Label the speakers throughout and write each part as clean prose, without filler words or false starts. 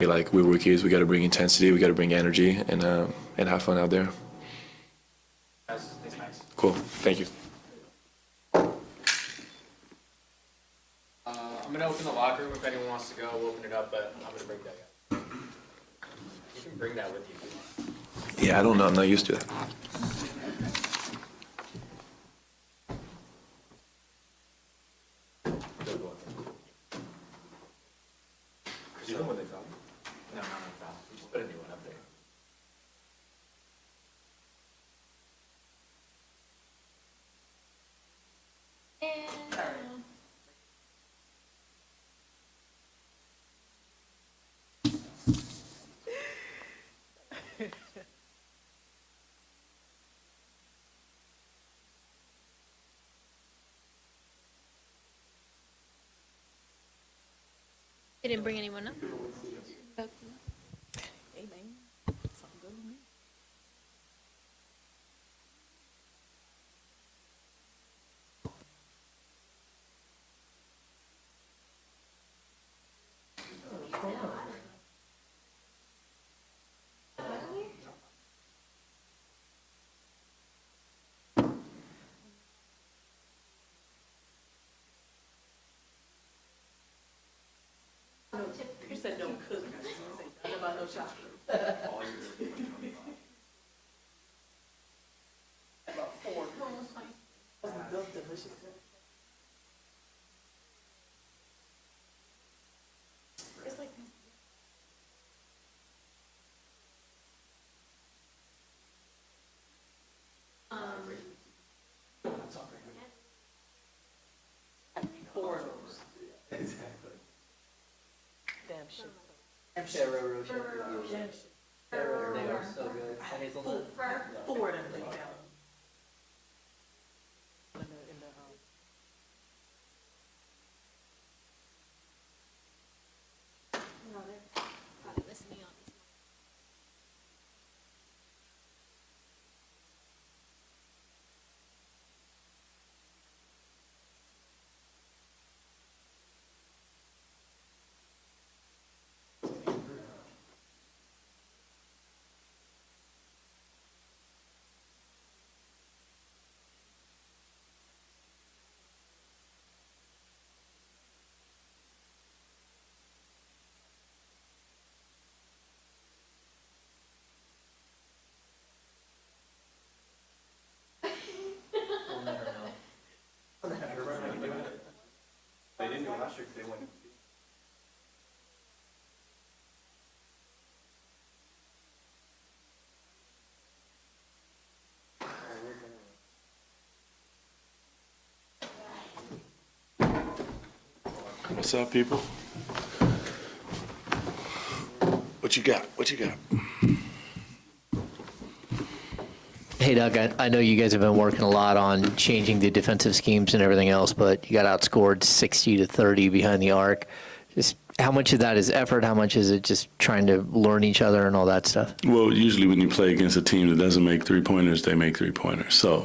Speaker 1: Like we're rookies, we got to bring intensity, we got to bring energy, and have fun out there.
Speaker 2: Thanks, Max.
Speaker 1: Cool. Thank you.
Speaker 2: I'm gonna open the locker room if anyone wants to go. We'll open it up, but I'm gonna bring that guy. You can bring that with you.
Speaker 1: Yeah, I don't know. I'm not used to it.
Speaker 2: You know when they found it? No, not found. We just put a new one up there.
Speaker 3: They didn't bring anyone up.
Speaker 4: Amen. Something good with me. You said don't cook. You didn't say nothing about no chocolate. About 4. Those delicious. It's like these. Four of those.
Speaker 5: Exactly.
Speaker 4: Damn shit.
Speaker 5: Damn shit.
Speaker 4: Damn shit.
Speaker 5: They are so good. Hazelnut.
Speaker 4: Four of them laid down. In the,
Speaker 3: No, they're probably listening on this.
Speaker 5: We'll never know.
Speaker 1: They didn't do it last year because they went. What's up, people? What you got? What you got?
Speaker 6: Hey, Doug, I know you guys have been working a lot on changing the defensive schemes and everything else, but you got outscored 60-30 behind the arc. Just how much of that is effort? How much is it just trying to learn each other and all that stuff?
Speaker 7: Well, usually when you play against a team that doesn't make three-pointers, they make three-pointers. So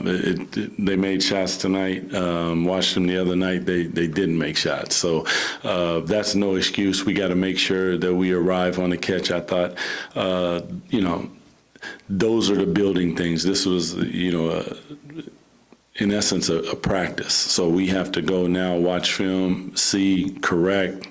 Speaker 7: they made shots tonight. Watched them the other night. They didn't make shots. So that's no excuse. We got to make sure that we arrive on the catch. I thought, those are the building things. This was, in essence, a practice. So we have to go now, watch film, see, correct.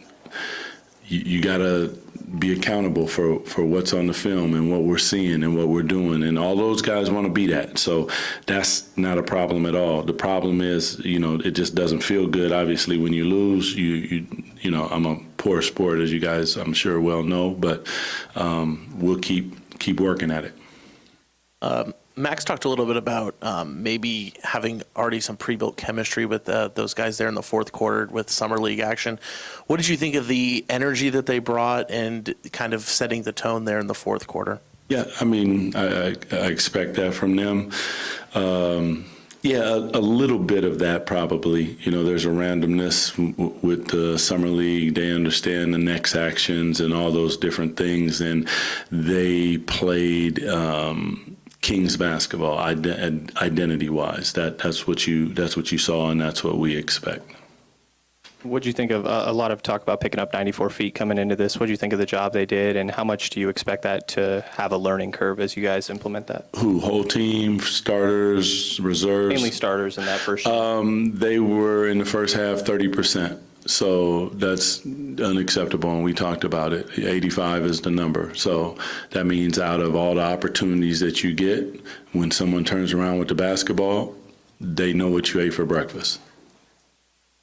Speaker 7: You got to be accountable for what's on the film and what we're seeing and what we're doing. And all those guys want to be that. So that's not a problem at all. The problem is, it just doesn't feel good. Obviously, when you lose, I'm a poor sport, as you guys, I'm sure, well know. But we'll keep working at it.
Speaker 8: Max talked a little bit about maybe having already some pre-built chemistry with those guys there in the fourth quarter with summer league action. What did you think of the energy that they brought and kind of setting the tone there in the fourth quarter?
Speaker 7: Yeah, I mean, I expect that from them. Yeah, a little bit of that probably. There's a randomness with the summer league. They understand the next actions and all those different things, and they played Kings basketball identity-wise. That's what you saw, and that's what we expect.
Speaker 9: What'd you think of a lot of talk about picking up 94 feet coming into this? What'd you think of the job they did, and how much do you expect that to have a learning curve as you guys implement that?
Speaker 7: Who, whole team, starters, reserves?
Speaker 9: Mainly starters in that first year.
Speaker 7: They were in the first half 30%. So that's unacceptable, and we talked about it. 85 is the number. So that means out of all the opportunities that you get, when someone turns around with the basketball, they know what you ate for breakfast.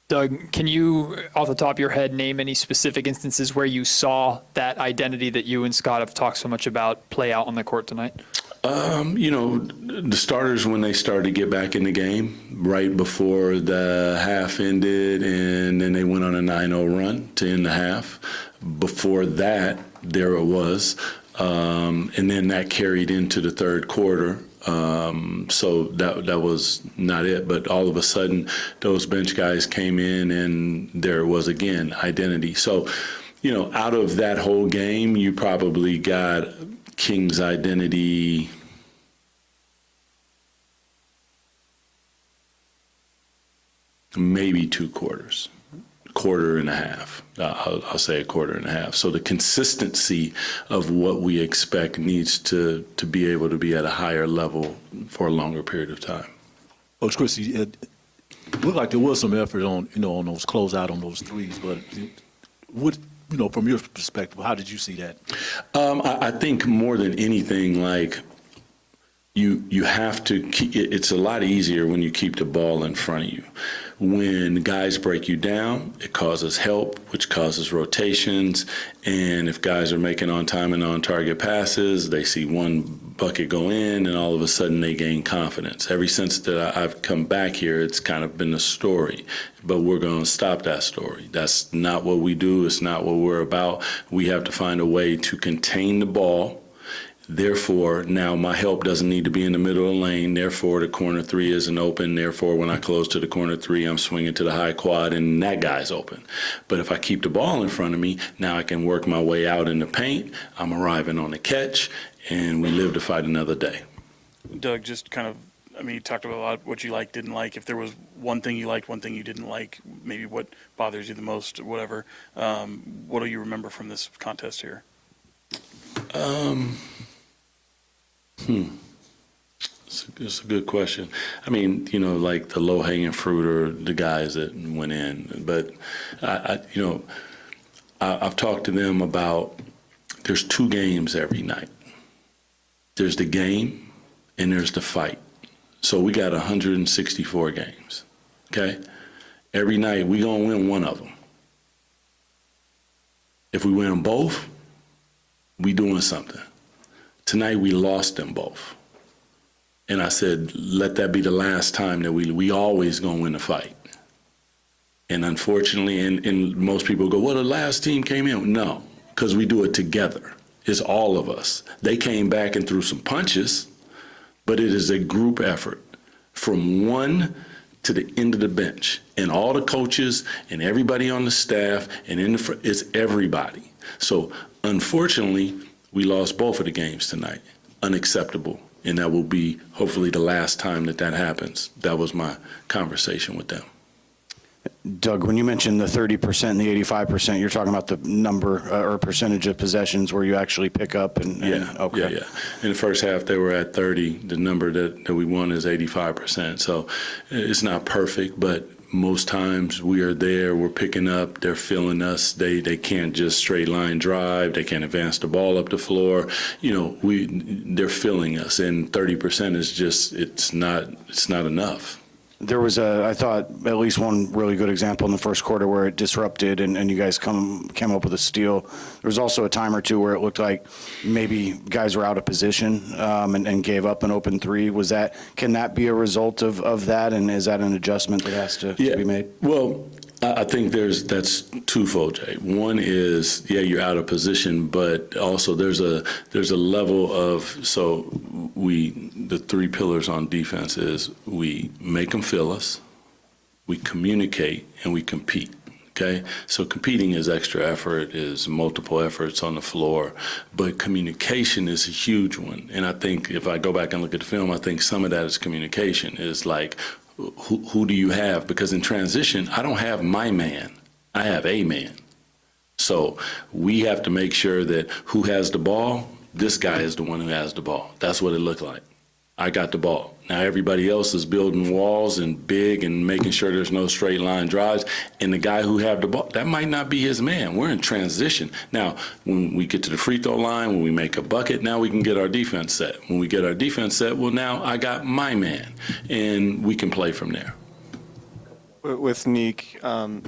Speaker 10: Doug, can you, off the top of your head, name any specific instances where you saw that identity that you and Scott have talked so much about play out on the court tonight?
Speaker 7: The starters, when they started to get back in the game, right before the half ended, and then they went on a 9-0 run to end the half. Before that, there it was. And then that carried into the third quarter. So that was not it, but all of a sudden those bench guys came in and there was again identity. So, out of that whole game, you probably got King's identity maybe 2 quarters. Quarter and a half. I'll say a quarter and a half. So the consistency of what we expect needs to be able to be at a higher level for a longer period of time.
Speaker 11: Coach Christie, it looked like there was some effort on those closeout on those threes, but what, from your perspective, how did you see that?
Speaker 7: I think more than anything, like you have to keep, it's a lot easier when you keep the ball in front of you. When guys break you down, it causes help, which causes rotations. And if guys are making on-time and on-target passes, they see one bucket go in, and all of a sudden they gain confidence. Ever since that I've come back here, it's kind of been a story. But we're going to stop that story. That's not what we do. It's not what we're about. We have to find a way to contain the ball. Therefore, now my help doesn't need to be in the middle of the lane. Therefore, the corner 3 isn't open. Therefore, when I close to the corner 3, I'm swinging to the high quad, and that guy's open. But if I keep the ball in front of me, now I can work my way out in the paint. I'm arriving on the catch, and we live to fight another day.
Speaker 12: Doug, just kind of, you talked about a lot what you liked, didn't like. If there was one thing you liked, one thing you didn't like, maybe what bothers you the most, whatever, what do you remember from this contest here?
Speaker 7: It's a good question. Like the low-hanging fruit or the guys that went in. But, I've talked to them about there's 2 games every night. There's the game and there's the fight. So we got 164 games, okay? Every night we going to win one of them. If we win them both, we doing something. Tonight we lost them both. And I said, let that be the last time that we always gonna win a fight. And unfortunately, and most people go, well, the last team came in. No, because we do it together. It's all of us. They came back and threw some punches, but it is a group effort from one to the end of the bench. And all the coaches and everybody on the staff and it's everybody. So unfortunately, we lost both of the games tonight. Unacceptable. And that will be hopefully the last time that happens. That was my conversation with them.
Speaker 13: Doug, when you mentioned the 30% and the 85%, you're talking about the number or percentage of possessions where you actually pick up okay.
Speaker 7: Yeah. In the first half, they were at 30. The number that we won is 85%. So it's not perfect, but most times we are there, we're picking up, they're feeling us. They can't just straight line drive. They can't advance the ball up the floor. They're feeling us, and 30% is just, it's not enough.
Speaker 13: There was I thought at least one really good example in the first quarter where it disrupted and you guys came up with a steal. There was also a time or two where it looked like maybe guys were out of position and gave up an open 3. Can that be a result of that, and is that an adjustment that has to be made?
Speaker 7: Well, I think that's twofold, Jay. One is, you're out of position, but also there's a level of, the 3 pillars on defense is we make them feel us, we communicate, and we compete. Okay, so competing is extra effort, is multiple efforts on the floor, but communication is a huge one. And I think if I go back and look at the film, I think some of that is communication. Is like, who do you have? Because in transition, I don't have my man. I have a man. So we have to make sure that who has the ball, this guy is the one who has the ball. That's what it looked like. I got the ball. Now everybody else is building walls and big and making sure there's no straight line drives. And the guy who have the ball, that might not be his man. We're in transition. Now, when we get to the free throw line, when we make a bucket, now we can get our defense set. When we get our defense set, well, now I got my man, and we can play from there.
Speaker 14: With Neek,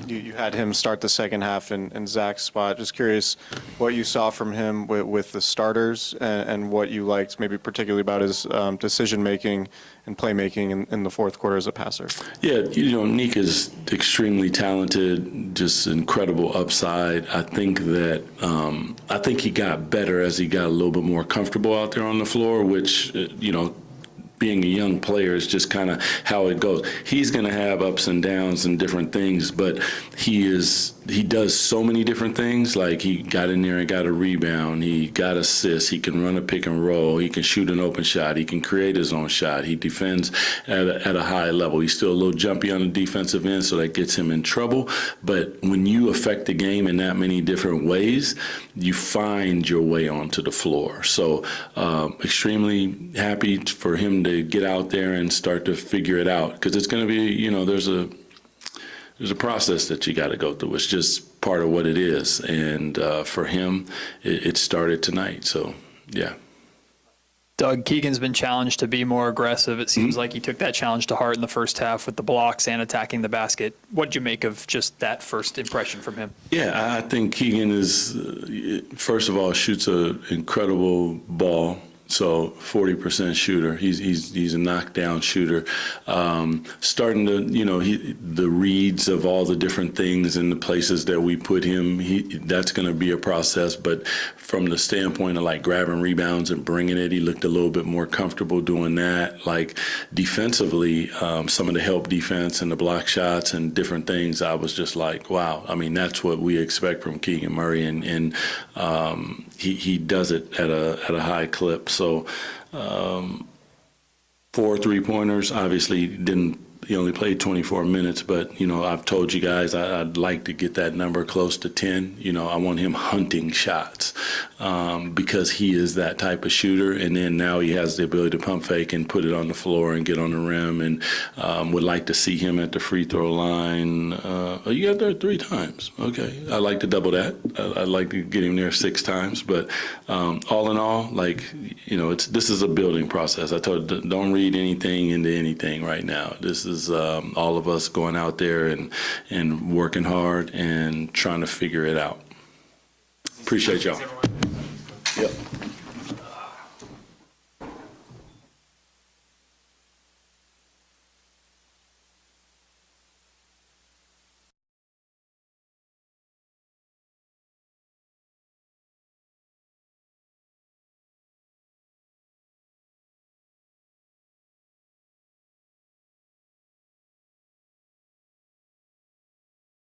Speaker 14: you had him start the second half in Zach's spot. Just curious what you saw from him with the starters and what you liked, maybe particularly about his decision-making and playmaking in the fourth quarter as a passer.
Speaker 7: Yeah, Neek is extremely talented, just incredible upside. I think that I think he got better as he got a little bit more comfortable out there on the floor, which, being a young player is just kind of how it goes. He's going to have ups and downs and different things, but he does so many different things. Like he got in there and got a rebound. He got assists. He can run a pick and roll. He can shoot an open shot. He can create his own shot. He defends at a high level. He's still a little jumpy on the defensive end, so that gets him in trouble. But when you affect the game in that many different ways, you find your way onto the floor. So extremely happy for him to get out there and start to figure it out, because it's going to be, there's a process that you got to go through. It's just part of what it is. And for him, it started tonight. So, yeah.
Speaker 10: Doug, Keegan's been challenged to be more aggressive. It seems like he took that challenge to heart in the first half with the blocks and attacking the basket. What did you make of just that first impression from him?
Speaker 7: Yeah, I think Keegan is, first of all, shoots an incredible ball. So 40% shooter. He's a knockdown shooter. Starting to, the reads of all the different things and the places that we put him, that's going to be a process. But from the standpoint of like grabbing rebounds and bringing it, he looked a little bit more comfortable doing that. Like defensively, some of the help defense and the block shots and different things, I was just like, wow. I mean, that's what we expect from Keegan Murray, and he does it at a high clip. So 4 3-pointers, obviously he only played 24 minutes, but, I've told you guys I'd like to get that number close to 10. I want him hunting shots because he is that type of shooter. And then now he has the ability to pump fake and put it on the floor and get on the rim, and would like to see him at the free throw line. You got there 3 times. Okay. I'd like to double that. I'd like to get him there 6 times. But all in all, this is a building process. I told you, don't read anything into anything right now. This is all of us going out there and working hard and trying to figure it out. Appreciate y'all. Yep.